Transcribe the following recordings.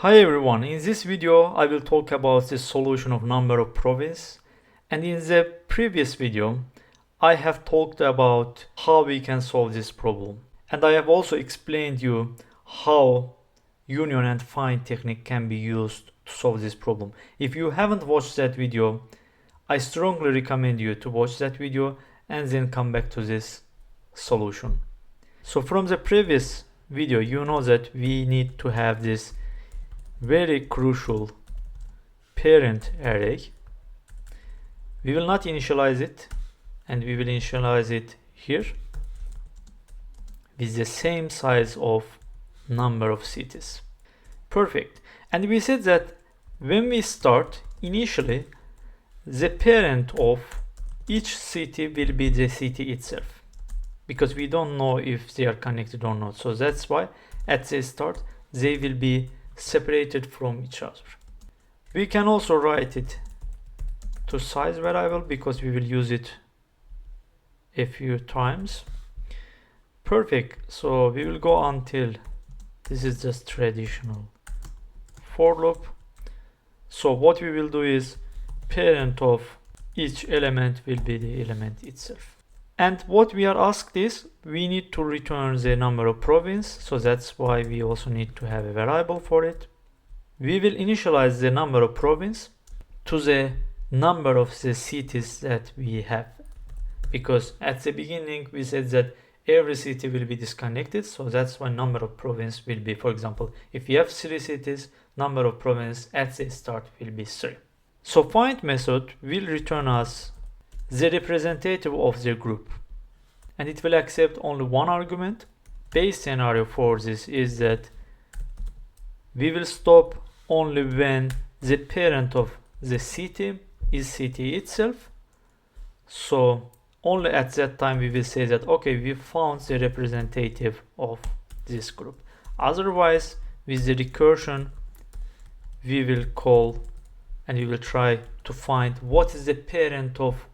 Hi everyone, in this video I will talk about the solution of number of province, and in the previous video I have talked about how we can solve this problem, and I have also explained you how union and find technique can be used to solve this problem. If you haven't watched that video, I strongly recommend you to watch that video and then come back to this solution. So from the previous video you know that we need to have this very crucial parent array. We will not initialize it, and we will initialize it here with the same size of number of cities. Perfect. And we said that when we start, initially the parent of each city will be the city itself, because we don't know if they are connected or not. So that's why at the start they will be separated from each other. We can also write it to size variable because we will use it a few times. Perfect. So we will go until this is just traditional for loop. So what we will do is parent of each element will be the element itself. And what we are asked is we need to return the number of province, so that's why we also need to have a variable for it. We will initialize the number of province to the number of the cities that we have, because at the beginning we said that every city will be disconnected, so that's why number of province will be, for example, if you have 3 cities, number of province at the start will be 3. So find method will return us the representative of the group, and it will accept only one argument. Base scenario for this is that we will stop only when the parent of the city is city itself. So only at that time we will say that okay, we found the representative of this group. Otherwise, with the recursion we will call and we will try to find what is the parent of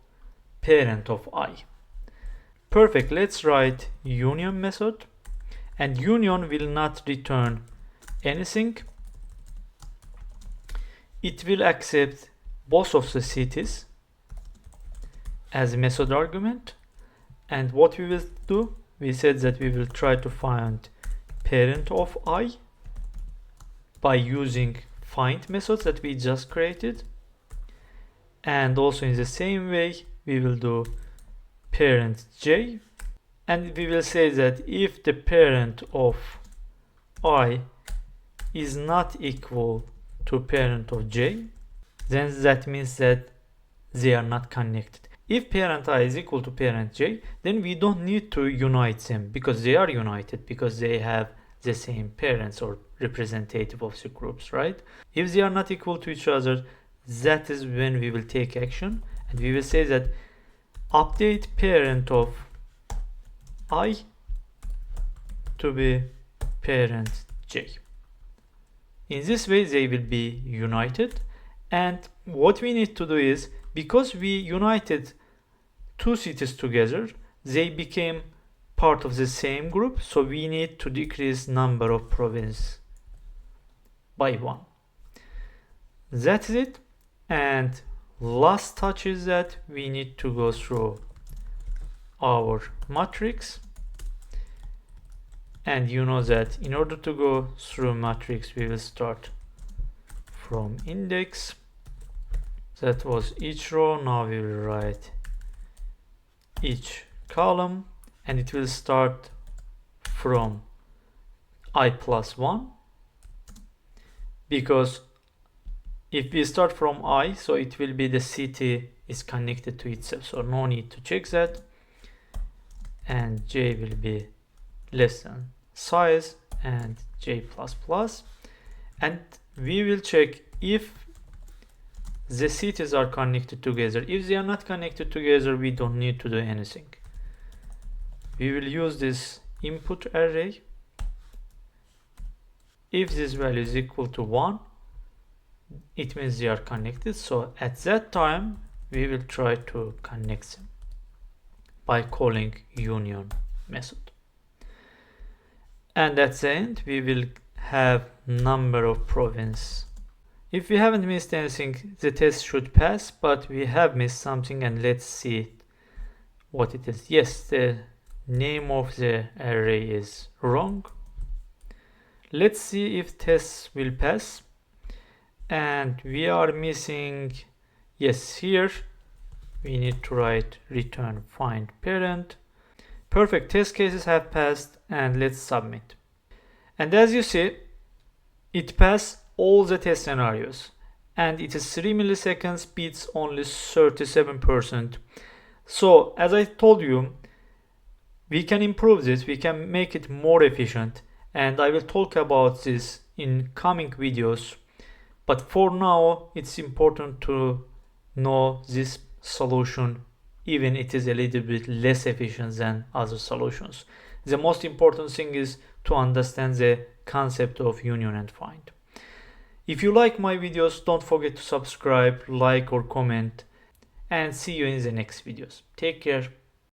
I. Perfect. Let's write union method, and union will not return anything. It will accept both of the cities as a method argument, and what we will do, we said that we will try to find parent of I by using find method that we just created, and also in the same way we will do parent j, and we will say that if the parent of I is not equal to parent of j, then that means that they are not connected. If parent I is equal to parent j, then we don't need to unite them because they are united, because they have the same parents or representative of the groups, right? If they are not equal to each other, that is when we will take action, and we will say that update parent of I to be parent j. In this way they will be united, and what we need to do is, because we united 2 cities together, they became part of the same group, so we need to decrease number of province by 1. That's it. And last touch is that we need to go through our matrix, and you know that in order to go through matrix we will start from index. That was each row. Now we will write each column, and it will start from I plus 1, because if we start from I, so it will be the city is connected to itself, so no need to check that. And j will be less than size and j plus plus, and we will check if the cities are connected together. If they are not connected together, we don't need to do anything. We will use this input array. If this value is equal to 1, it means they are connected, so at that time we will try to connect them by calling union method. And at the end we will have number of province. If we haven't missed anything, the test should pass, but we have missed something, and let's see what it is. Yes, the name of the array is wrong. Let's see if tests will pass. And we are missing, yes, here we need to write return find parent. Perfect, test cases have passed, and let's submit. And as you see, it passed all the test scenarios, and it is 3 milliseconds, beats only 37%. So as I told you, we can improve this, we can make it more efficient, and I will talk about this in coming videos. But for now, it's important to know this solution, even it is a little bit less efficient than other solutions. The most important thing is to understand the concept of union and find. If you like my videos, don't forget to subscribe, like or comment, and see you in the next videos. Take care.